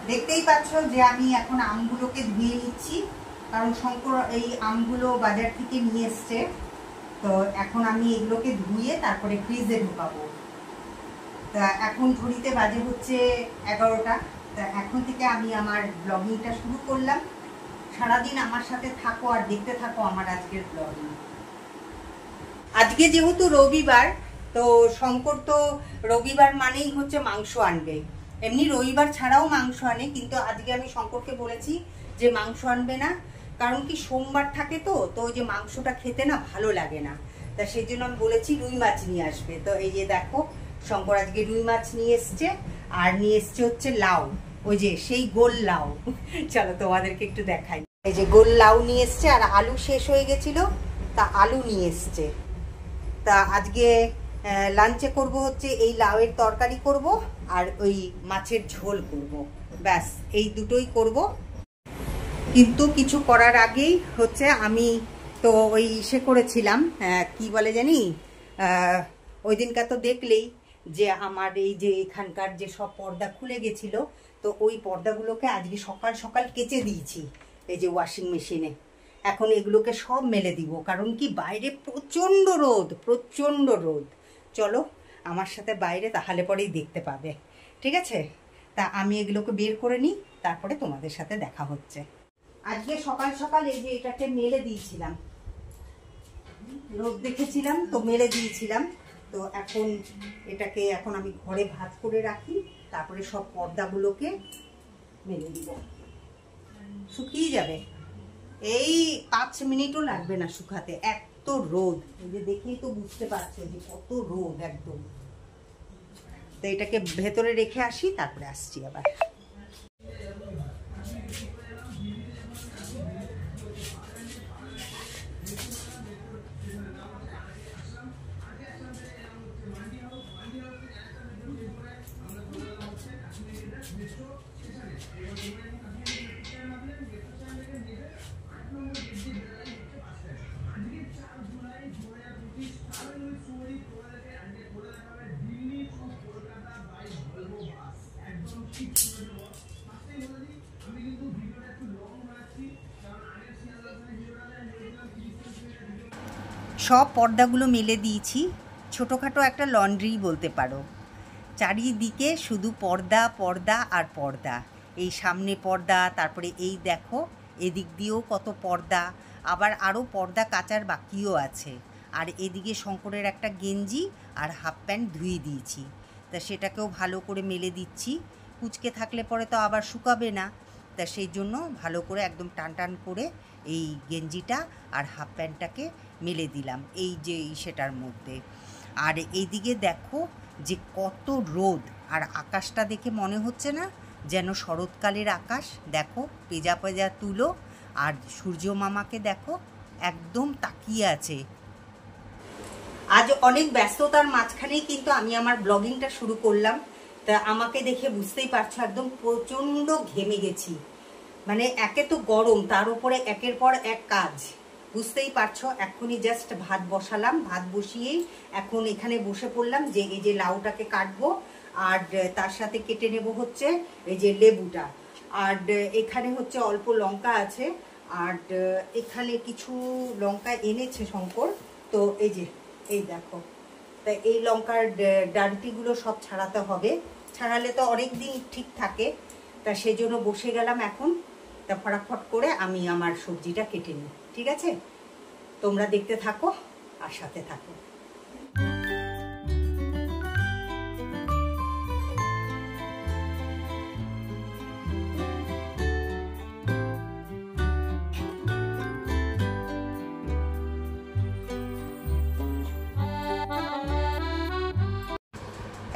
দেখতেই পাচ্ছ যে আমি এখন আমগুলোকে ধুয়ে নিচ্ছি, কারণ শঙ্কর এই আমগুলো বাজার থেকে নিয়ে এসছে। তো এখন আমি এগুলোকে ধুয়ে তারপরে ফ্রিজে ঢোকাবো। তা এখন ঘড়িতে বাজে হচ্ছে 11টা। তা এখন থেকে আমি আমার ব্লগিংটা শুরু করলাম। সারাদিন আমার সাথে থাকো আর দেখতে থাকো আমার আজকের ব্লগিং। আজকে যেহেতু রবিবার, তো শঙ্কর তো রবিবার মানেই হচ্ছে মাংস আনবে। এমনি রবিবার ছাড়াও মাংস আনে, কিন্তু আজকে আমি শঙ্করকে বলেছি যে মাংস আনবে না, কারণ কি সোমবার থাকে তো ওই যে মাংসটা খেতে না ভালো লাগে না। তা সেই জন্য আমি বলেছি রুই মাছ নিয়ে আসবে। তো এই যে দেখো শঙ্কর আজকে রুই মাছ নিয়ে এসছে, আর নিয়ে এসছে হচ্ছে লাউ, ওই যে সেই গোল লাউ। চলো তোমাদেরকে একটু দেখাই। এই যে গোল লাউ নিয়ে এসছে, আর আলু শেষ হয়ে গেছিল, তা আলু নিয়ে এসছে। তা আজকে লাঞ্চে করব হচ্ছে এই লাউয়ের তরকারি করব আর ওই মাছের ঝোল করব, ব্যাস এই দুটোই করব। কিন্তু কিছু করার আগেই হচ্ছে আমি তো ওই ইসে করেছিলাম, কি বলে জানি, ওই দিনকার তো দেখলেই যে আমার এই যে এখানকার যে সব পর্দা খুলে গেছিল, তো ওই পর্দাগুলোকে আজকে সকাল সকাল কেচে দিয়েছি এই যে ওয়াশিং মেশিনে। এখন এগুলোকে সব মেলে দিব, কারণ কি বাইরে প্রচণ্ড রোদ, প্রচণ্ড রোদ। চলো আমার সাথে বাইরে, তাহলে পরেই দেখতে পাবে, ঠিক আছে? তা আমি এগুলোকে বের করে নিই, তারপরে তোমাদের সাথে দেখা হচ্ছে। আজকে সকাল সকাল এই যে এটাকে মেলে দিয়েছিলাম, রোদ দেখেছিলাম তো মেলে দিয়েছিলাম। তো এটাকে এখন আমি ঘরে ভাঁজ করে রাখি, তারপরে সব পর্দাগুলোকে মেলে দিব, শুকিয়ে যাবে। এই 5 মিনিটও লাগবে না শুকাতে, এত রোদ। এই যে দেখেই তো বুঝতে পারছো যে কত রোদ একদম। তো এটাকে ভেতরে রেখে আসি, তারপরে আসছি আবার। সব পর্দাগুলো মেলে দিয়েছি, ছোটোখাটো একটা লন্ড্রি বলতে পারো। চারিদিকে শুধু পর্দা পর্দা আর পর্দা। এই সামনে পর্দা, তারপরে এই দেখো এদিক দিয়েও কত পর্দা, আবার আরও পর্দা কাচার বাকিও আছে। আর এদিকে শঙ্করের একটা গেঞ্জি আর হাফ প্যান্ট ধুয়ে দিয়েছি, তা সেটাকেও ভালো করে মেলে দিচ্ছি। কুচকে থাকলে পরে তো আবার শুকাবে না, তা সেই জন্য ভালো করে একদম টান টান করে এই গেঞ্জিটা আর হাফ প্যান্টটাকে মেলে দিলাম এই যে সেটার মধ্যে। আর এইদিকে দেখো যে কত রোদ, আর আকাশটা দেখে মনে হচ্ছে না যেন শরৎকালের আকাশ? দেখো পেজা পেজা তুলো, আর সূর্য মামাকে দেখো একদম তাকিয়ে আছে। আজ অনেক ব্যস্ততার মাঝখানেই কিন্তু আমি আমার ব্লগিংটা শুরু করলাম। তা আমাকে দেখে বুঝতেই পারছো একদম প্রচণ্ড ঘেমে গেছি। মানে একে তো গরম, তার উপরে একের পর এক কাজ, বুঝতেই পারছো। এখনই জাস্ট ভাত বসালাম, ভাত বসিয়েই এখন এখানে বসে পড়লাম যে এই যে লাউটাকে কাটবো, আর তার সাথে কেটে নেব হচ্ছে এই যে লেবুটা। আর এখানে হচ্ছে অল্প লঙ্কা আছে, আর এখানে কিছু লঙ্কা এনেছে শঙ্কর। তো এই দেখো, তা এই লঙ্কার ডান্টিগুলো সব ছাড়াতে হবে, ছাড়ালে তো অনেক দিন ঠিক থাকে। তা সেই জন্য বসে গেলাম এখন। তা ফটাফট করে আমি আমার সবজিটা কেটে নিই, ঠিক আছে? তোমরা দেখতে থাকো আর সাথে থাকো।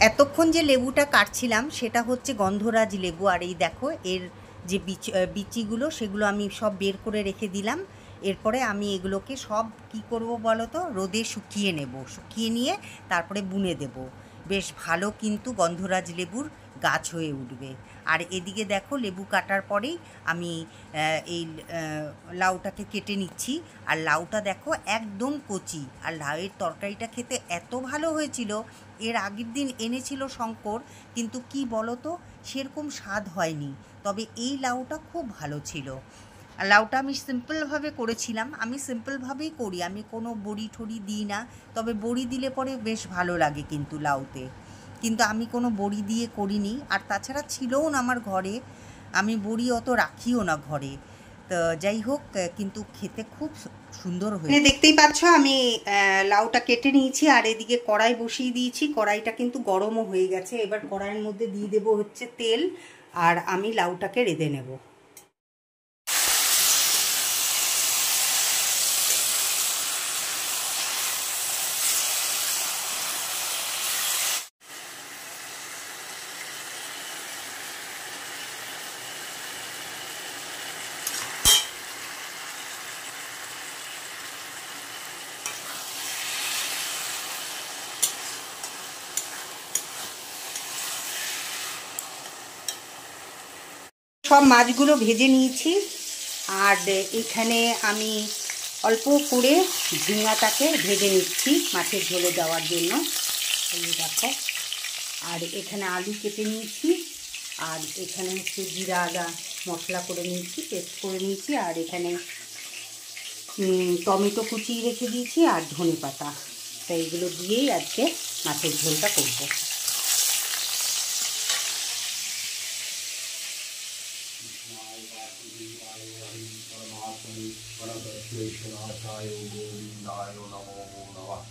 এতক্ষণ যে লেবুটা কাটছিলাম সেটা হচ্ছে গন্ধরাজ লেবু, আর এই দেখো এর যে বিচিগুলো সেগুলো আমি সব বের করে রেখে দিলাম। এরপরে আমি এগুলোকে সব কি করব বলো তো, রোদে শুকিয়ে নেব, শুকিয়ে নিয়ে তারপরে বুনে দেব। বেশ ভালো কিন্তু গন্ধরাজ লেবুর গাছ হয়ে উঠবে। আর এদিকে দেখো লেবু কাটার পরেই আমি এই লাউটাকে কেটে নিচ্ছি। আর লাউটা দেখো একদম কচি, আর লাউয়ের তরকারিটা খেতে এত ভালো হয়েছিল। এর আগের দিন এনেছিল শঙ্কর, কিন্তু কি বলো তো সেরকম স্বাদ হয়নি, তবে এই লাউটা খুব ভালো ছিল। আর লাউটা আমি সিম্পলভাবে করেছিলাম, আমি সিম্পলভাবেই করি, আমি কোনো বড়ি ঠড়ি দিই না, তবে বড়ি দিলে পরে বেশ ভালো লাগে কিন্তু লাউতে, কিন্তু আমি কোনো বড়ি দিয়ে করিনি। আর তাছাড়া ছিলও না আমার ঘরে, আমি বড়ি অত রাখিও না ঘরে। তো যাই হোক, কিন্তু খেতে খুব সুন্দর হয়েছে। দেখতেই পাচ্ছ আমি লাউটা কেটে নিয়েছি আর এদিকে কড়াই বসিয়ে দিয়েছি। কড়াইটা কিন্তু গরমও হয়ে গেছে। এবার কড়াইয়ের মধ্যে দিয়ে দেবো হচ্ছে তেল, আর আমি লাউটাকে রেঁধে নেব। সব মাছগুলো ভেজে নিয়েছি, আর এখানে আমি অল্প করে ঝিঙাটাকে ভেজে নিচ্ছি মাছের ঝোলে দেওয়ার জন্য। এই দেখো, আর এখানে আলু কেটে নিয়েছি, আর এখানে হচ্ছে জিরা আদা মশলা করে নিয়েছি, পেস্ট করে নিয়েছি, আর এখানে টমেটো কুচিয়ে রেখে দিয়েছি আর ধনে পাতা। তো এইগুলো দিয়েই আজকে মাছের ঝোলটা করব। परमेश्वराय गोविंदाय नमो नमः।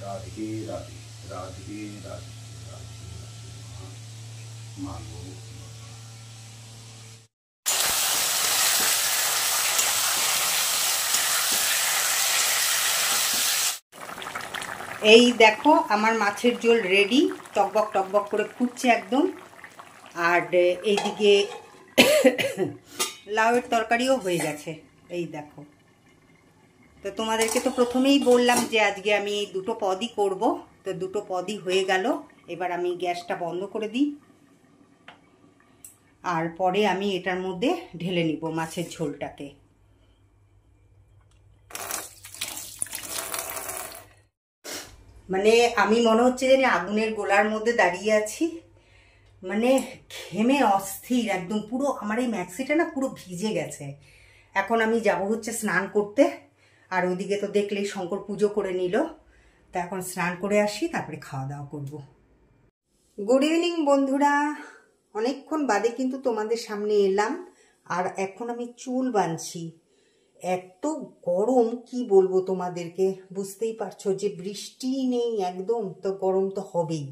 राधे राधे राधे राधे राधे मांगो। এই দেখো আমার মাছের ঝোল রেডি, টকবক টকবক করে ফুটছে একদম। আর এইদিকে লাউয়ের তরকারিও হয়ে গেছে, এই দেখো। তো তোমাদেরকে তো প্রথমেই বললাম যে আজকে আমি এই দুটো পদই করব, তো দুটো পদই হয়ে গেল। এবার আমি গ্যাসটা বন্ধ করে দিই, আর পরে আমি এটার মধ্যে ঢেলে নিব মাছের ঝোলটাকে। মানে আমি মনে হচ্ছে যে আগুনের গোলার মধ্যে দাঁড়িয়ে আছি, মানে ঘেমে অস্থির একদম, পুরো আমার এই ম্যাক্সিটা না পুরো ভিজে গেছে। এখন আমি যাব হচ্ছে স্নান করতে, আর ওইদিকে তো দেখলেই শঙ্কর পুজো করে নিল। তা এখন স্নান করে আসি, তারপরে খাওয়া দাওয়া করব। গুড ইভিনিং বন্ধুরা, অনেকক্ষণ বাদে কিন্তু তোমাদের সামনে এলাম। আর এখন আমি চুল বাঁধছি। এত গরম কি বলবো তোমাদেরকে, বুঝতেই পারছো যে বৃষ্টি নেই একদম, তো গরম তো হবেই।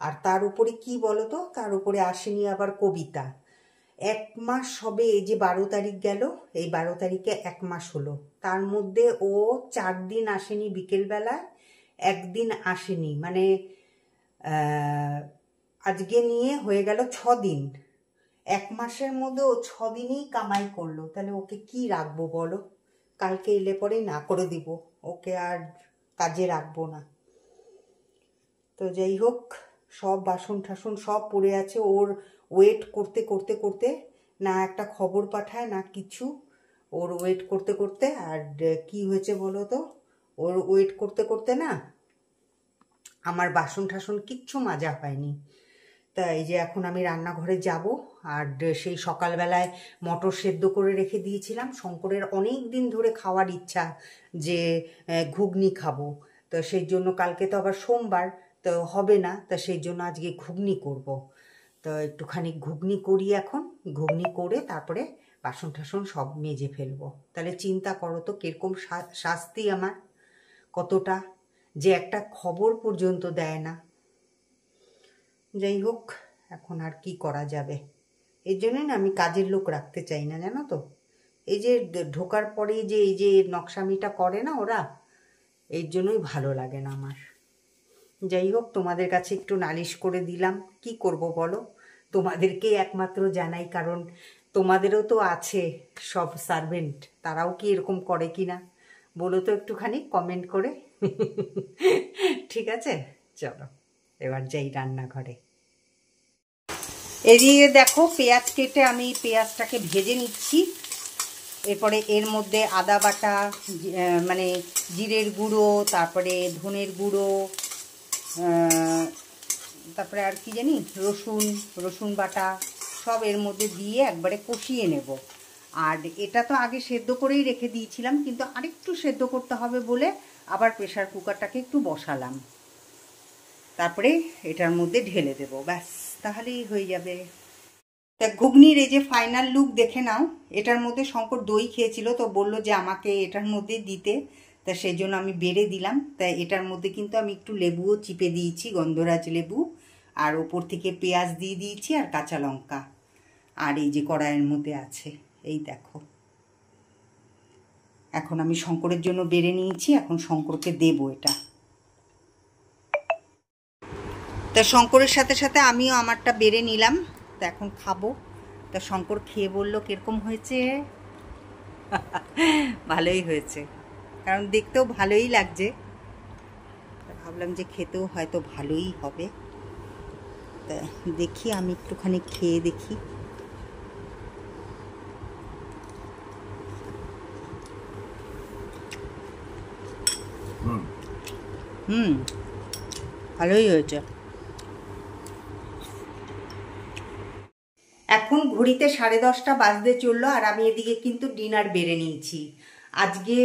আর তার উপরে কি বলতো, তার উপরে আসেনি আবার কবিতা। 1 মাস হবে, এই যে 12 তারিখ গেল, এই 12 তারিখে 1 মাস হলো। তার মধ্যে ও 4 দিন আসেনি বিকেলবেলা, 1 দিন আসেনি, মানে আজকে নিয়ে হয়ে গেল 6 দিন। 1 মাসের মধ্যে ও 6 দিনই কামাই করলো, তাহলে ওকে কি রাখবো বলো? কালকে এলে পরেই না করে দিব, ওকে আর কাজে রাখবো না। তো যাই হোক, সব বাসন ঠাসন সব পড়ে আছে। ওর ওয়েট করতে করতে করতে না একটা খবর পাঠায় না কিছু, ওর ওয়েট করতে করতে। আর কি হয়েছে বলো তো, ওর ওয়েট করতে করতে না আমার বাসন ঠাসন কিচ্ছু মাজা হয়নি। তা এই যে এখন আমি রান্নাঘরে যাব, আর সেই সকালবেলায় মটর সেদ্ধ করে রেখে দিয়েছিলাম। শঙ্করের অনেক দিন ধরে খাওয়ার ইচ্ছা যে ঘুগনি খাবো, তো সেই জন্য কালকে তো আবার সোমবার, তো হবে না, তা সেই জন্য আজকে ঘুগনি করব। তো একটুখানি ঘুগনি করি এখন, ঘুগনি করে তারপরে বাসন ঠাসন সব মেজে ফেলবো। তাহলে চিন্তা করো তো কিরকম শাস্তি আমার, কতটা যে একটা খবর পর্যন্ত দেয় না। যাই হোক, এখন আর কি করা যাবে। এই জন্যই না আমি কাজের লোক রাখতে চাই না, জানো তো। এই যে ঢোকার পরে যে এই যে নকশামিটা করে না ওরা, এর জন্যই ভালো লাগে না আমার। যাই হোক, তোমাদের কাছে একটু নালিশ করে দিলাম, কি করব বলো। তোমাদেরকেই একমাত্র জানাই, কারণ তোমাদেরও তো আছে সব সার্ভেন্ট, তারাও কি এরকম করে কি না বলো তো একটুখানি কমেন্ট করে। ঠিক আছে, চলো এবার যাই রান্নাঘরে। এদিকে দেখো পেঁয়াজ কেটে আমি পেঁয়াজটাকে ভেজে নিচ্ছি। এরপরে এর মধ্যে আদা বাটা, মানে জিরের গুঁড়ো, তারপরে ধনের গুঁড়ো, তারপরে আর কি জানি রসুন বাটা সব এর মধ্যে দিয়ে একবারে কষিয়ে নেব। আর এটা তো আগে সেদ্ধ করেই রেখে দিয়েছিলাম, কিন্তু আরেকটু সেদ্ধ করতে হবে বলে আবার প্রেসার কুকারটাকে একটু বসালাম। তারপরে এটার মধ্যে ঢেলে দেব, ব্যাস তাহলেই হয়ে যাবে। তা ঘুগনির এই যে ফাইনাল লুক দেখে নাও। এটার মধ্যে শঙ্কর দই খেয়েছিল, তো বলল যে আমাকে এটার মধ্যে দিতে, তা সেই জন্য আমি বেড়ে দিলাম। তাই এটার মধ্যে কিন্তু আমি একটু লেবুও চিপে দিয়েছি, গন্ধরাজ লেবু, আর ওপর থেকে পেঁয়াজ দিয়ে দিয়েছি আর কাঁচা লঙ্কা। আর এই যে কড়াইয়ের মধ্যে আছে, এই দেখো। এখন আমি শঙ্করের জন্য বেড়ে নিয়েছি, এখন শঙ্করকে দেবো এটা। তা শঙ্করের সাথে সাথে আমিও আমারটা বেড়ে নিলাম, তা এখন খাবো। তা শঙ্কর খেয়ে বলল কিরকম হয়েছে। ভালোই হয়েছে, কারণ দেখতেও ভালোই লাগছে। ভাবলাম যে খেতেও হয়তো ভালোই হবে। তা দেখি আমি একটুখানি খেয়ে দেখি। ভালোই হয়েছে। এখন ঘড়িতে 10:30 বাজতে চললো, আর আমি এদিকে কিন্তু ডিনার বেড়ে নিয়েছি। আজকে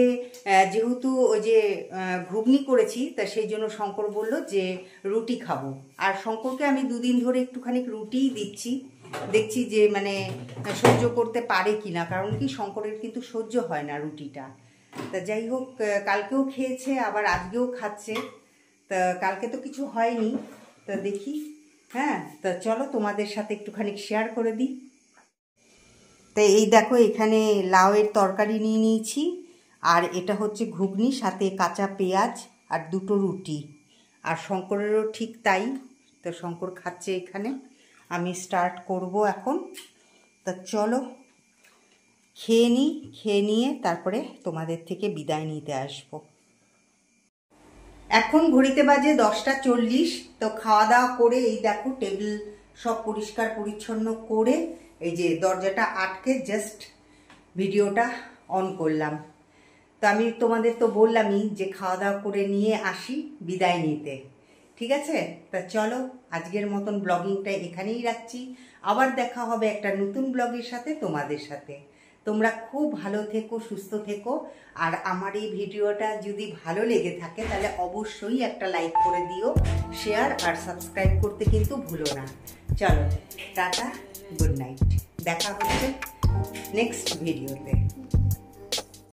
যেহেতু ওই যে ঘুগনি করেছি, তা সেই জন্য শঙ্কর বলল যে রুটি খাবো। আর শঙ্করকে আমি 2 দিন ধরে একটুখানি রুটিই দিচ্ছি, দেখছি যে মানে সহ্য করতে পারে কিনা, কারণ কি শঙ্করের কিন্তু সহ্য হয় না রুটিটা। তা যাই হোক, কালকেও খেয়েছে আবার আজকেও খাচ্ছে। তা কালকে তো কিছু হয়নি, তা দেখি। হ্যাঁ, তা চলো তোমাদের সাথে একটুখানি শেয়ার করে দিই। তো এই দেখো, এখানে লাউয়ের তরকারি নিয়ে নিয়েছি, আর এটা হচ্ছে ঘুগনি, সাথে কাঁচা পেঁয়াজ আর 2টো রুটি। আর শঙ্করেরও ঠিক তাই, তো শঙ্কর খাচ্ছে এখানে। আমি স্টার্ট করব এখন। তা চলো খেয়ে নিই, খেয়ে নিয়ে তারপরে তোমাদের থেকে বিদায় নিতে আসবো। এখন ঘড়িতে বাজে 10:40। তো খাওয়া দাওয়া করে এই দেখো টেবিল সব পরিষ্কার পরিচ্ছন্ন করে এই যে দরজাটা আটকে জাস্ট ভিডিওটা অন করলাম। তো আমি তোমাদের তো বললামই যে খাওয়া দাওয়া করে নিয়ে আসি বিদায় নিতে, ঠিক আছে? তা চলো আজকের মতন ব্লগিংটা এখানেই রাখছি। আবার দেখা হবে একটা নতুন ব্লগের সাথে, তোমাদের সাথে। তোমরা খুব ভালো থেকো, সুস্থ থেকো। আর আমার এই ভিডিওটা যদি ভালো লেগে থাকে তাহলে অবশ্যই একটা লাইক করে দিও, শেয়ার আর সাবস্ক্রাইব করতে কিন্তু ভুলো না। চলো টাটা, গুড নাইট, দেখা হচ্ছে নেক্সট ভিডিওতে।